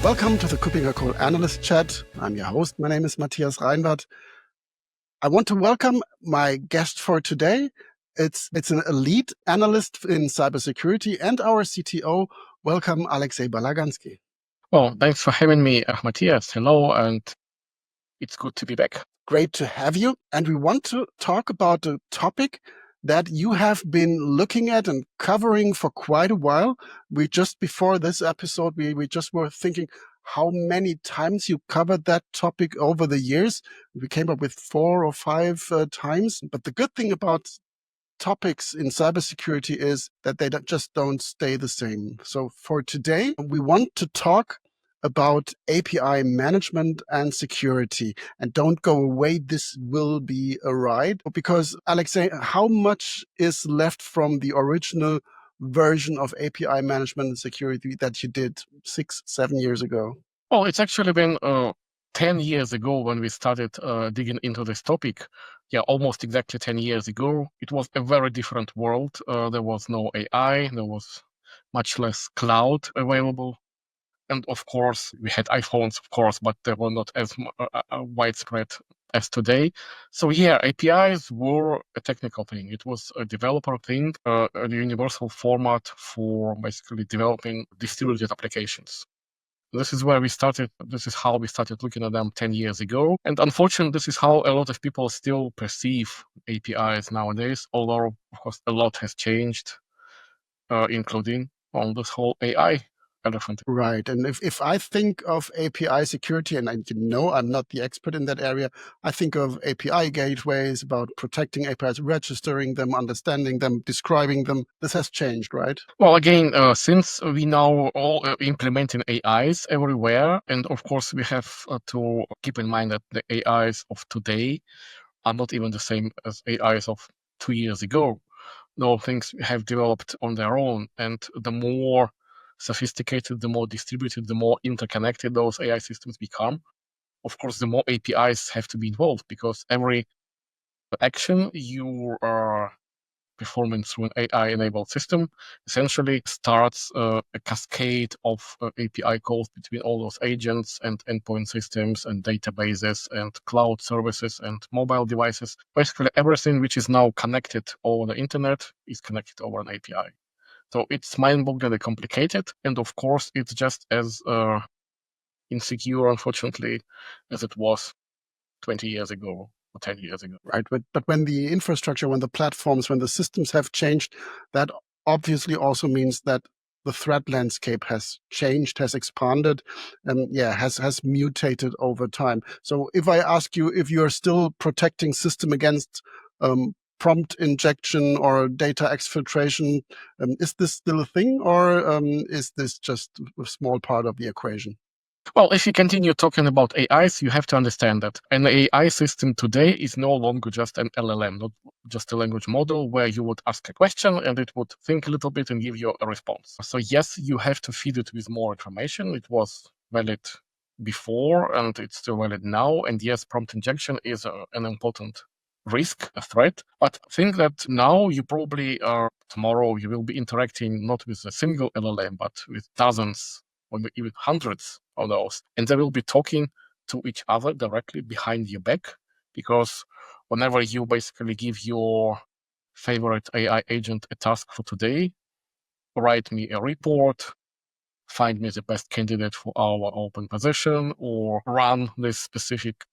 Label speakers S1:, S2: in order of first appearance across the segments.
S1: Welcome to the KuppingerCole Analyst Chat. I'm your host. My name is Matthias Reinwarth. I want to welcome my guest for today. It's an elite analyst in cybersecurity and our CTO. Welcome, Alexei Balaganski.
S2: Well, thanks for having me, Matthias. Hello, and it's good to be back.
S1: Great to have you. And we want to talk about a topic that you have been looking at and covering for quite a while. We just before this episode, we just were thinking how many times you covered that topic over the years. We came up with 4 or 5 times. But the good thing about topics in cybersecurity is that they just don't stay the same. So for today, we want to talk about API management and security. And don't go away, this will be a ride. Because, Alexei, how much is left from the original version of API management and security that you did 6, 7 years ago?
S2: Well, it's actually been 10 years ago when we started digging into this topic. Yeah, almost exactly 10 years ago. It was a very different world. There was no AI. There was much less cloud available. And of course, we had iPhones, of course, but they were not as widespread as today. So yeah, APIs were a technical thing. It was a developer thing, a universal format for basically developing distributed applications. This is where we started. This is how we started looking at them 10 years ago. And unfortunately, this is how a lot of people still perceive APIs nowadays, although, of course, a lot has changed, including on this whole AI elephant.
S1: Right. And if I think of API security, and I'm not the expert in that area, I think of API gateways, about protecting APIs, registering them, understanding them, describing them. This has changed, right?
S2: Well, again, since we now all implementing AIs everywhere, and of course we have to keep in mind that the AIs of today are not even the same as AIs of 2 years ago. No, things have developed on their own, and the more sophisticated, the more distributed, the more interconnected those AI systems become. Of course, the more APIs have to be involved, because every action you are performing through an AI-enabled system essentially starts a cascade of API calls between all those agents and endpoint systems and databases and cloud services and mobile devices. Basically, everything which is now connected over the internet is connected over an API. So it's mind-bogglingly complicated, and of course, it's just as insecure, unfortunately, as it was 20 years ago or 10 years ago.
S1: Right. But when the infrastructure, when the platforms, when the systems have changed, that obviously also means that the threat landscape has changed, has expanded, and has mutated over time. So if I ask you if you're still protecting system against prompt injection or data exfiltration, is this still a thing, or is this just a small part of the equation?
S2: Well, if you continue talking about AIs, you have to understand that an AI system today is no longer just an LLM, not just a language model where you would ask a question and it would think a little bit and give you a response. So yes, you have to feed it with more information. It was valid before and it's still valid now. And yes, prompt injection is an important risk, a threat. But think that now you probably tomorrow you will be interacting not with a single LLM, but with dozens or even hundreds of those. And they will be talking to each other directly behind your back, because whenever you basically give your favorite AI agent a task for today, write me a report, find me the best candidate for our open position, or run this specific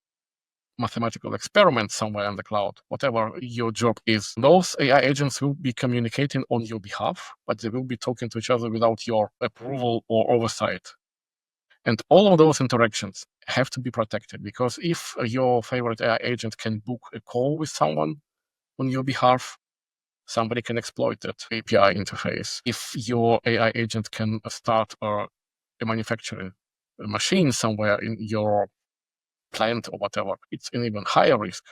S2: mathematical experiment somewhere in the cloud, whatever your job is. Those AI agents will be communicating on your behalf, but they will be talking to each other without your approval or oversight. And all of those interactions have to be protected, because if your favorite AI agent can book a call with someone on your behalf, somebody can exploit that API interface. If your AI agent can start a manufacturing machine somewhere in your plant or whatever, it's an even higher risk.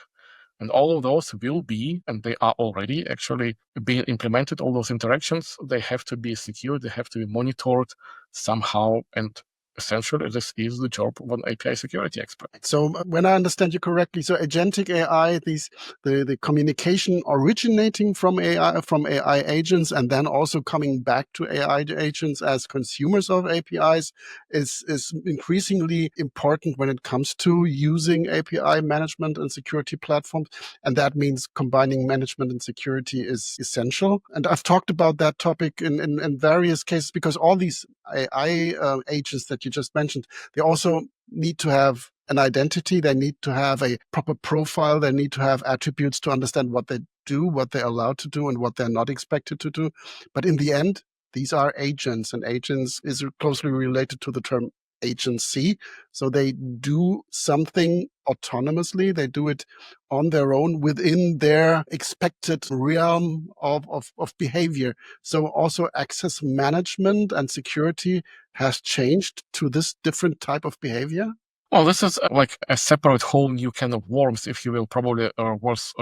S2: And all of those will be, and they are already actually being implemented, all those interactions, they have to be secure, they have to be monitored somehow, and essentially, this is the job of an API security expert.
S1: So when I understand you correctly, so agentic AI, the communication originating from AI agents and then also coming back to AI agents as consumers of APIs is increasingly important when it comes to using API management and security platforms. And that means combining management and security is essential. And I've talked about that topic in various cases because all these AI agents that you just mentioned, they also need to have an identity. They need to have a proper profile. They need to have attributes to understand what they do, what they're allowed to do, and what they're not expected to do. But in the end, these are agents, and agents is closely related to the term agency. So they do something autonomously. They do it on their own within their expected realm of behavior. So also access management and security has changed to this different type of behavior?
S2: Well, this is like a separate whole new kind of worms, if you will, probably worth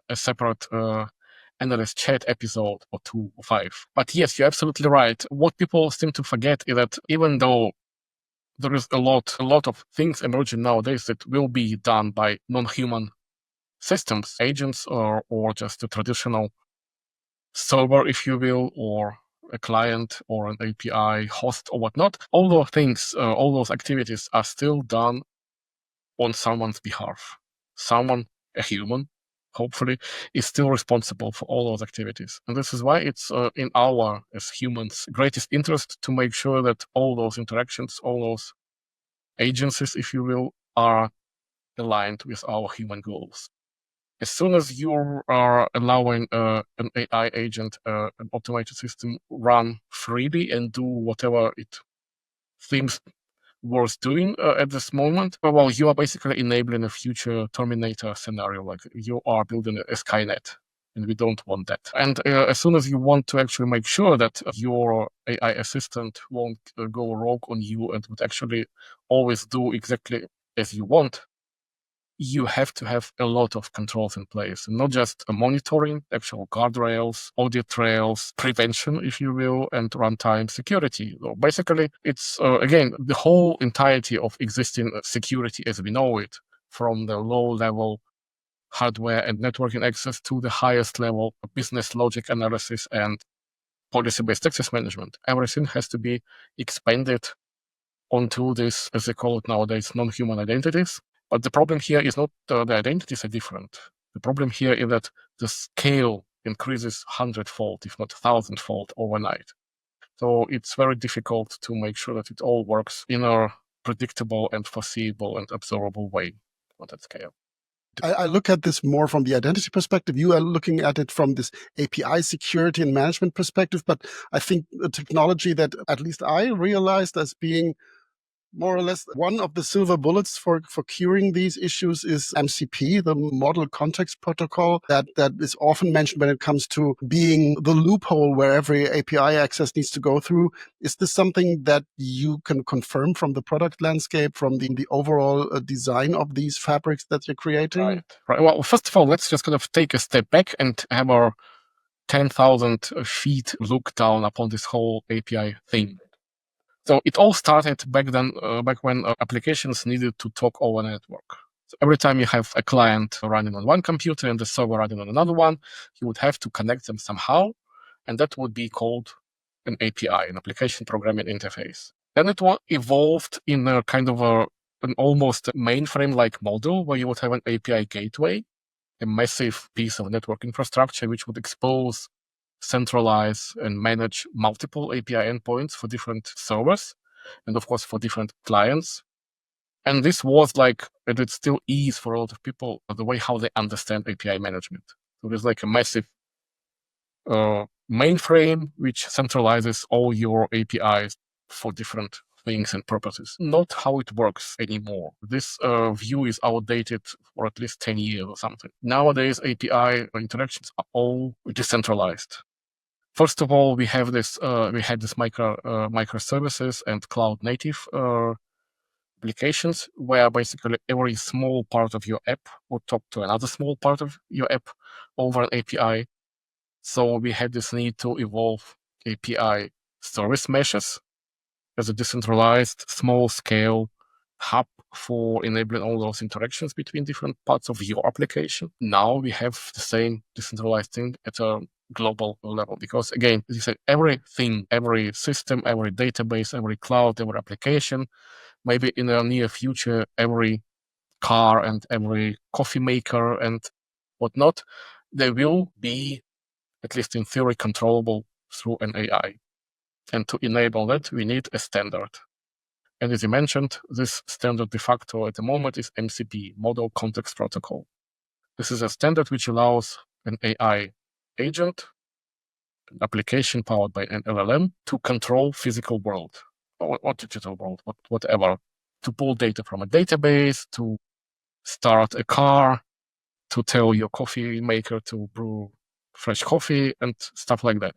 S2: a separate Analyst Chat episode or 2 or 5. But yes, you're absolutely right. What people seem to forget is that even though there is a lot of things emerging nowadays that will be done by non-human systems, agents, or just a traditional server, if you will, or a client or an API host or whatnot, all those things, all those activities are still done on someone's behalf. Someone, a human, hopefully, is still responsible for all those activities. And this is why it's in our, as humans, greatest interest to make sure that all those interactions, all those agencies, if you will, are aligned with our human goals. As soon as you are allowing an AI agent, an automated system, run freely and do whatever it seems worth doing at this moment, well, you are basically enabling a future Terminator scenario. Like you are building a Skynet, and we don't want that. And as soon as you want to actually make sure that your AI assistant won't go rogue on you and would actually always do exactly as you want, you have to have a lot of controls in place, not just monitoring, actual guardrails, audit trails, prevention, if you will, and runtime security. So basically, it's, again, the whole entirety of existing security as we know it, from the low-level hardware and networking access to the highest level of business logic analysis and policy-based access management. Everything has to be expanded onto this, as they call it nowadays, non-human identities. But the problem here is not the identities are different. The problem here is that the scale increases 100-fold, if not 1,000-fold overnight. So it's very difficult to make sure that it all works in a predictable and foreseeable and observable way on that scale.
S1: I look at this more from the identity perspective. You are looking at it from this API security and management perspective. But I think the technology that at least I realized as being more or less one of the silver bullets for curing these issues is MCP, the Model Context Protocol, that is often mentioned when it comes to being the loophole where every API access needs to go through. Is this something that you can confirm from the product landscape, from the overall design of these fabrics that you're creating?
S2: Right. Well, first of all, let's just kind of take a step back and have our 10,000 feet look down upon this whole API thing. So it all started back then, back when applications needed to talk over a network. So every time you have a client running on one computer and the server running on another one, you would have to connect them somehow, and that would be called an API, an application programming interface. Then it evolved in a kind of an almost mainframe-like model where you would have an API gateway, a massive piece of network infrastructure which would expose, centralize, and manage multiple API endpoints for different servers, and of course for different clients. And this was like, and it still is for a lot of people, the way how they understand API management. So there's like a massive mainframe which centralizes all your APIs for different things and purposes. Not how it works anymore. This view is outdated for at least 10 years or something. Nowadays, API interactions are all decentralized. First of all, we had this microservices and cloud native applications where basically every small part of your app would talk to another small part of your app over an API. So we had this need to evolve API service meshes as a decentralized, small-scale hub for enabling all those interactions between different parts of your application. Now we have the same decentralized thing at a global level, because again, as you said, everything, every system, every database, every cloud, every application, maybe in the near future, every car and every coffee maker and whatnot, they will be, at least in theory, controllable through an AI. And to enable that, we need a standard. And as you mentioned, this standard de facto at the moment is MCP, Model Context Protocol. This is a standard which allows an AI agent, an application powered by an LLM, to control physical world, or digital world, whatever, to pull data from a database, to start a car, to tell your coffee maker to brew fresh coffee, and stuff like that.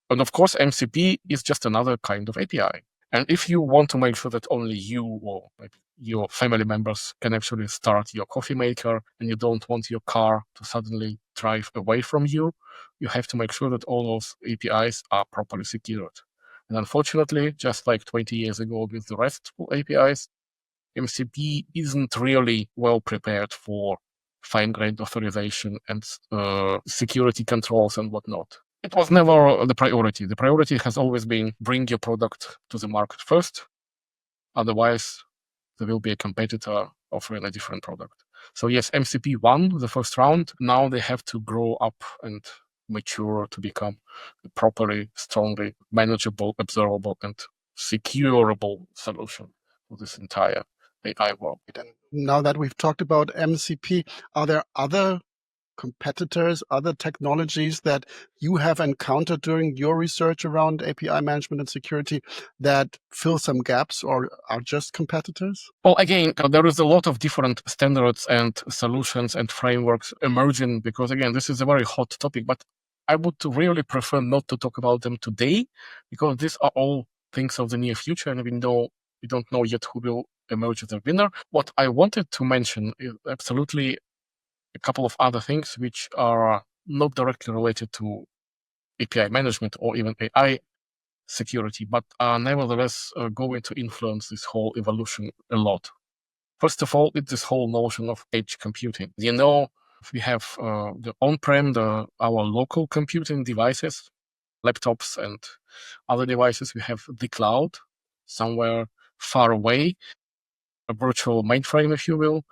S2: And of course, MCP is just another kind of API. And if you want to make sure that only you or maybe your family members can actually start your coffee maker, and you don't want your car to suddenly drive away from you, you have to make sure that all those APIs are properly secured. And unfortunately, just like 20 years ago with the RESTful APIs, MCP isn't really well prepared for fine-grained authorization and security controls and whatnot. It was never the priority. The priority has always been bring your product to the market first. Otherwise, there will be a competitor offering a different product. So yes, MCP won the first round. Now they have to grow up and mature to become a properly, strongly manageable, observable, and securable solution for this entire AI world.
S1: And now that we've talked about MCP, are there other competitors, other technologies that you have encountered during your research around API management and security that fill some gaps or are just competitors?
S2: Well, again, there is a lot of different standards and solutions and frameworks emerging because, again, this is a very hot topic, but I would really prefer not to talk about them today because these are all things of the near future, and we don't know yet who will emerge as a winner. What I wanted to mention is absolutely a couple of other things which are not directly related to API management or even AI security, but are nevertheless going to influence this whole evolution a lot. First of all, it's this whole notion of edge computing. You know, we have the on-prem, our local computing devices, laptops and other devices. We have the cloud somewhere far away, a virtual mainframe, if you will.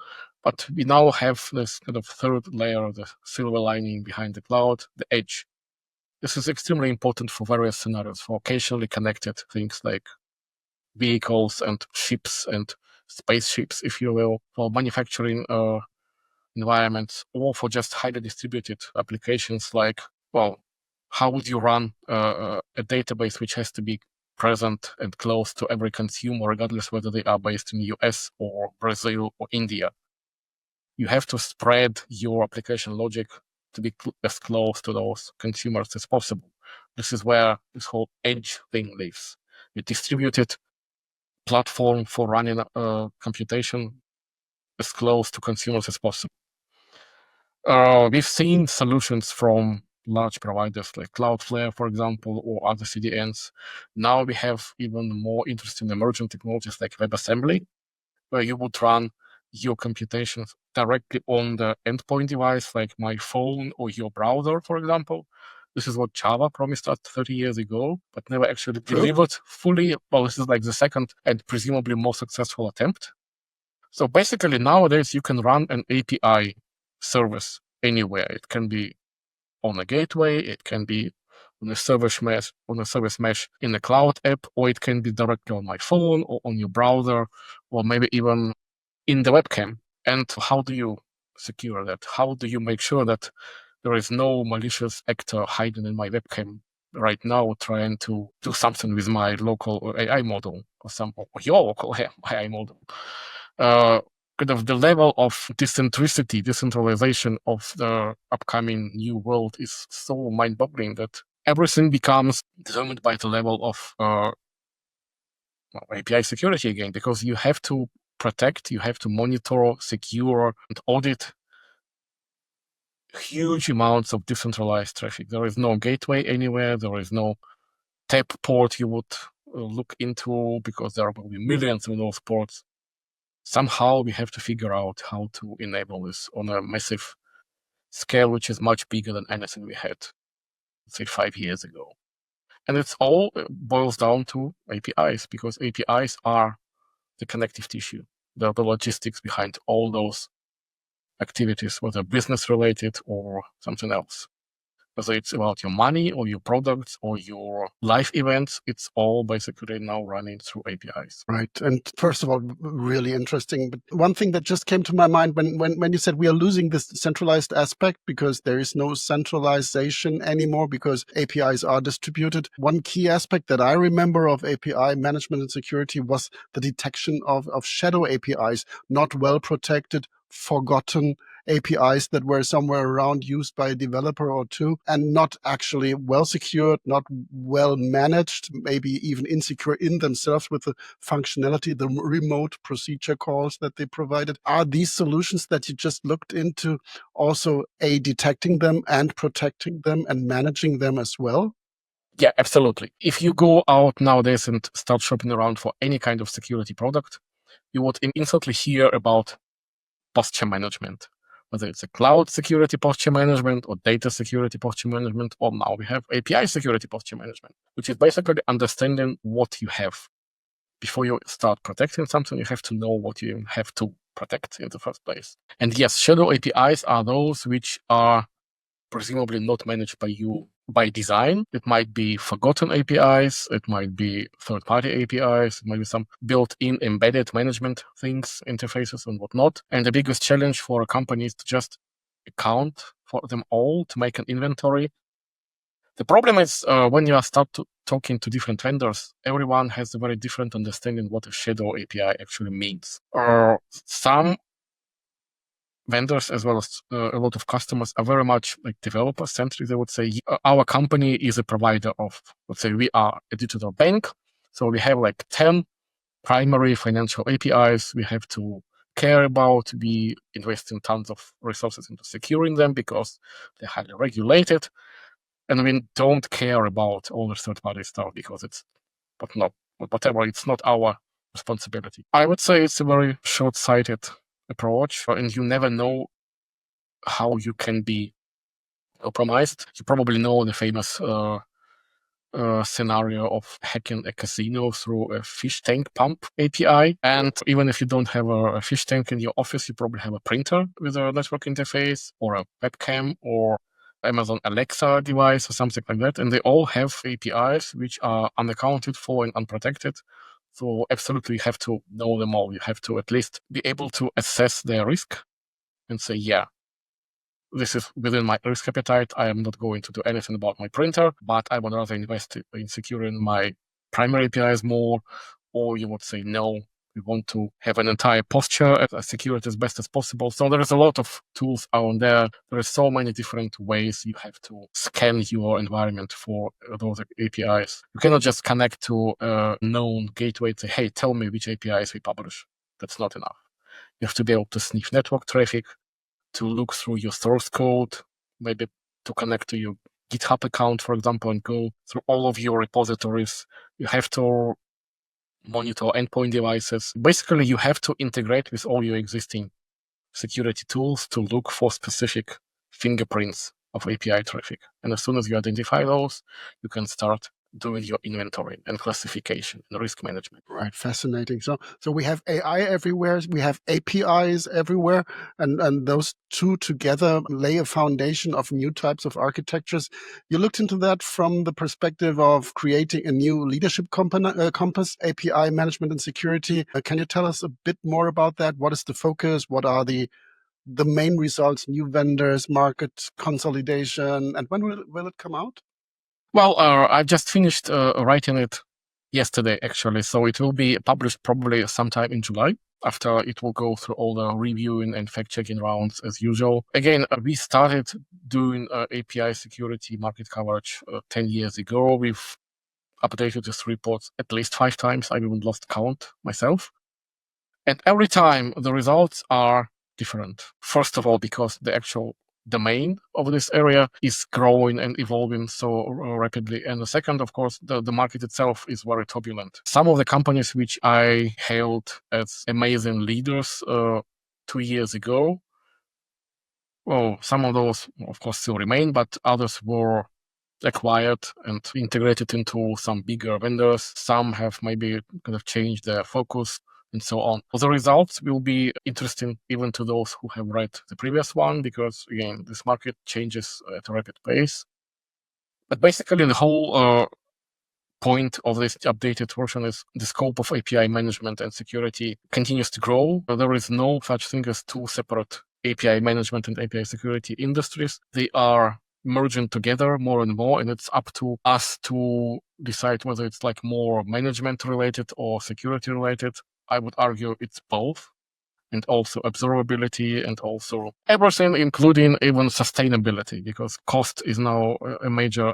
S2: But we now have this kind of third layer, the silver lining behind the cloud, the edge. This is extremely important for various scenarios, for occasionally connected things like vehicles and ships and spaceships, if you will, for manufacturing environments, or for just highly distributed applications like, well, how would you run a database which has to be present and close to every consumer, regardless whether they are based in the US or Brazil or India? You have to spread your application logic to be as close to those consumers as possible. This is where this whole edge thing lives. A distributed platform for running computation as close to consumers as possible. We've seen solutions from large providers like Cloudflare, for example, or other CDNs. Now we have even more interesting emerging technologies like WebAssembly, where you would run your computations directly on the endpoint device, like my phone or your browser, for example. This is what Java promised us 30 years ago, but never actually delivered fully. Well, this is like the second and presumably more successful attempt. So basically nowadays you can run an API service anywhere. It can be on a gateway, it can be on a service mesh in a cloud app, or it can be directly on my phone or on your browser, or maybe even in the webcam. And how do you secure that? How do you make sure that there is no malicious actor hiding in my webcam right now trying to do something with my local AI model or your local AI model? Kind of the level of decentralization of the upcoming new world is so mind-boggling that everything becomes determined by the level of API security again, because you have to protect, you have to monitor, secure, and audit huge amounts of decentralized traffic. There is no gateway anywhere. There is no tap port you would look into, because there will be millions of those ports. Somehow we have to figure out how to enable this on a massive scale, which is much bigger than anything we had, say, 5 years ago. And it's all boils down to APIs, because APIs are the connective tissue. They're the logistics behind all those activities, whether business related or something else. Whether it's about your money or your products or your life events, it's all basically now running through APIs.
S1: Right. And first of all, really interesting. But one thing that just came to my mind when you said we are losing this centralized aspect because there is no centralization anymore because APIs are distributed. One key aspect that I remember of API management and security was the detection of shadow APIs, not well protected, forgotten APIs that were somewhere around used by a developer or two and not actually well secured, not well managed, maybe even insecure in themselves with the functionality, the remote procedure calls that they provided. Are these solutions that you just looked into also detecting them and protecting them and managing them as well?
S2: Yeah, absolutely. If you go out nowadays and start shopping around for any kind of security product, you would instantly hear about posture management, whether it's a cloud security posture management or data security posture management, or now we have API security posture management, which is basically understanding what you have. Before you start protecting something, you have to know what you have to protect in the first place. And yes, shadow APIs are those which are presumably not managed by you by design. It might be forgotten APIs, it might be third-party APIs, it might be some built-in embedded management things, interfaces and whatnot. And the biggest challenge for a company is to just account for them all, to make an inventory. The problem is when you start talking to different vendors, everyone has a very different understanding what a shadow API actually means. Some vendors as well as a lot of customers are very much like developer centric. They would say our company is a provider of, let's say we are a digital bank. So we have like 10 primary financial APIs we have to care about. We invest in tons of resources into securing them because they're highly regulated. And we don't care about all the third-party stuff because it's not our responsibility. I would say it's a very short-sighted approach, and you never know how you can be compromised. You probably know the famous scenario of hacking a casino through a fish tank pump API. And even if you don't have a fish tank in your office, you probably have a printer with a network interface or a webcam or Amazon Alexa device or something like that. And they all have APIs which are unaccounted for and unprotected. So absolutely you have to know them all. You have to at least be able to assess their risk and say, yeah, this is within my risk appetite. I am not going to do anything about my printer, but I would rather invest in securing my primary APIs more. Or you would say, no, we want to have an entire posture secured as best as possible. So there is a lot of tools out there. There are so many different ways you have to scan your environment for those APIs. You cannot just connect to a known gateway and say, hey, tell me which APIs we publish. That's not enough. You have to be able to sniff network traffic, to look through your source code, maybe to connect to your GitHub account, for example, and go through all of your repositories. You have to monitor endpoint devices. Basically, you have to integrate with all your existing security tools to look for specific fingerprints of API traffic. And as soon as you identify those, you can start doing your inventory and classification and risk management.
S1: Right, fascinating. So we have AI everywhere, we have APIs everywhere, and those two together lay a foundation of new types of architectures. You looked into that from the perspective of creating a new leadership compass, API management and security. Can you tell us a bit more about that? What is the focus? What are the main results, new vendors, market consolidation, and when will it come out?
S2: Well, I just finished writing it yesterday, actually. So it will be published probably sometime in July. After it will go through all the reviewing and fact-checking rounds as usual. Again, we started doing API security market coverage 10 years ago. We've updated this report at least 5 times. I even lost count myself. And every time the results are different. First of all, because the actual domain of this area is growing and evolving so rapidly. And the second, of course, the market itself is very turbulent. Some of the companies which I hailed as amazing leaders 2 years ago, well, some of those, of course, still remain, but others were acquired and integrated into some bigger vendors. Some have maybe kind of changed their focus and so on. So the results will be interesting even to those who have read the previous one, because again, this market changes at a rapid pace. But basically the whole point of this updated version is the scope of API management and security continues to grow. There is no such thing as two separate API management and API security industries. They are merging together more and more, and it's up to us to decide whether it's like more management related or security related. I would argue it's both, and also observability, and also everything, including even sustainability, because cost is now a major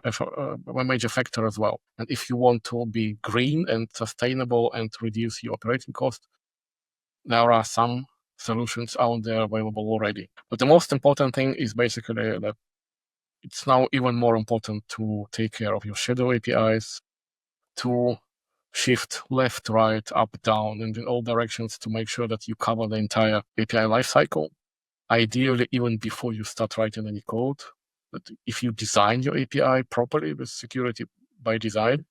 S2: factor as well. And if you want to be green and sustainable and reduce your operating cost, there are some solutions out there available already. But the most important thing is basically that it's now even more important to take care of your shadow APIs, to shift left, right, up, down, and in all directions to make sure that you cover the entire API lifecycle. Ideally, even before you start writing any code. But if you design your API properly with security by design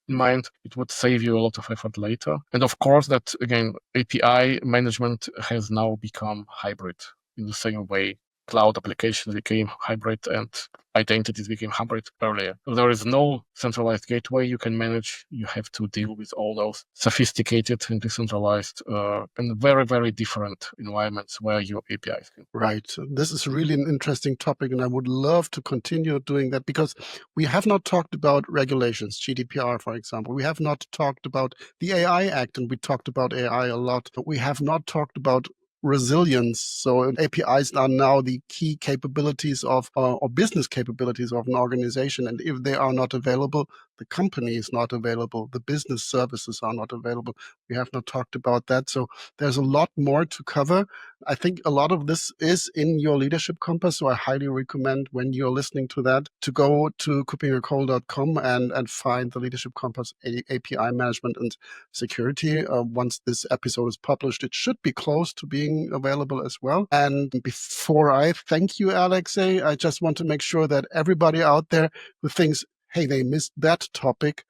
S2: in mind, it would save you a lot of effort later. And of course, that again, API management has now become hybrid in the same way cloud applications became hybrid and identities became hybrid earlier. There is no centralized gateway you can manage. You have to deal with all those sophisticated and decentralized and very, very different environments where your APIs can.
S1: Right. This is really an interesting topic, and I would love to continue doing that, because we have not talked about regulations, GDPR, for example. We have not talked about the AI Act, and we talked about AI a lot. But we have not talked about resilience. So APIs are now the key capabilities of or business capabilities of an organization. And if they are not available, the company is not available, the business services are not available. We have not talked about that. So there's a lot more to cover. I think a lot of this is in your leadership compass. So I highly recommend, when you're listening to that, to go to KuppingerCole.com and find the leadership compass API management and security. Once this episode is published, it should be close to being available as well. And before I thank you, Alexei, I just want to make sure that everybody out there who thinks, hey, they missed that topic,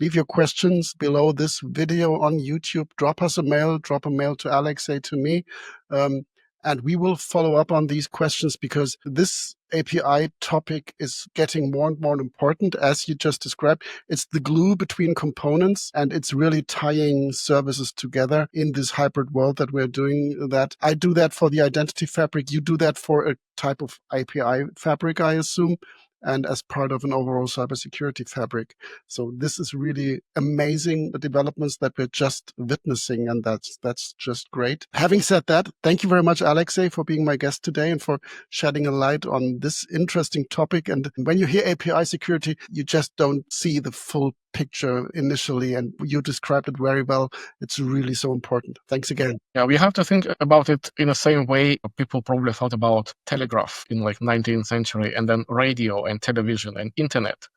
S1: leave your questions below this video on YouTube. Drop us a mail, drop a mail to Alexei, to me. And we will follow up on these questions, because this API topic is getting more and more important, as you just described. It's the glue between components, and it's really tying services together in this hybrid world that we're doing. That I do that for the identity fabric. You do that for a type of API fabric, I assume, and as part of an overall cybersecurity fabric. So this is really amazing, the developments that we're just witnessing, and that's just great. Having said that, thank you very much, Alexei, for being my guest today and for shedding a light on this interesting topic. And when you hear API security, you just don't see the full picture initially, and you described it very well. It's really so important. Thanks again.
S2: Yeah, we have to think about it in the same way people probably thought about telegraph in like 19th century, and then radio and television and internet.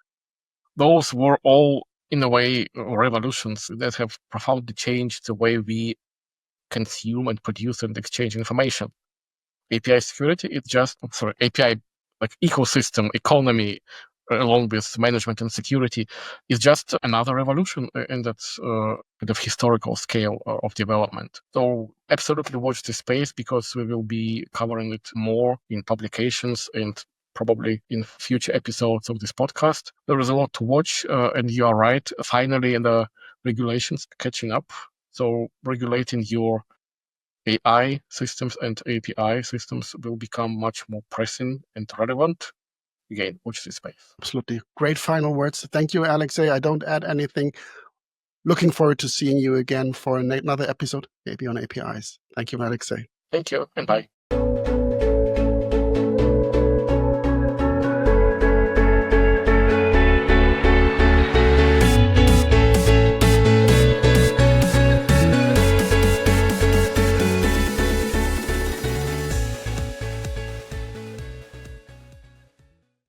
S2: Those were all, in a way, revolutions that have profoundly changed the way we consume and produce and exchange information. API security is just, API like ecosystem economy, along with management and security, is just another revolution in that kind of historical scale of development. So absolutely watch this space, because we will be covering it more in publications and probably in future episodes of this podcast. There is a lot to watch, and you are right. Finally, the regulations are catching up. So regulating your AI systems and API systems will become much more pressing and relevant. Again, watch this space.
S1: Absolutely. Great final words. Thank you, Alexei. I don't add anything. Looking forward to seeing you again for another episode, maybe on APIs. Thank you, Alexei.
S2: Thank you, and bye.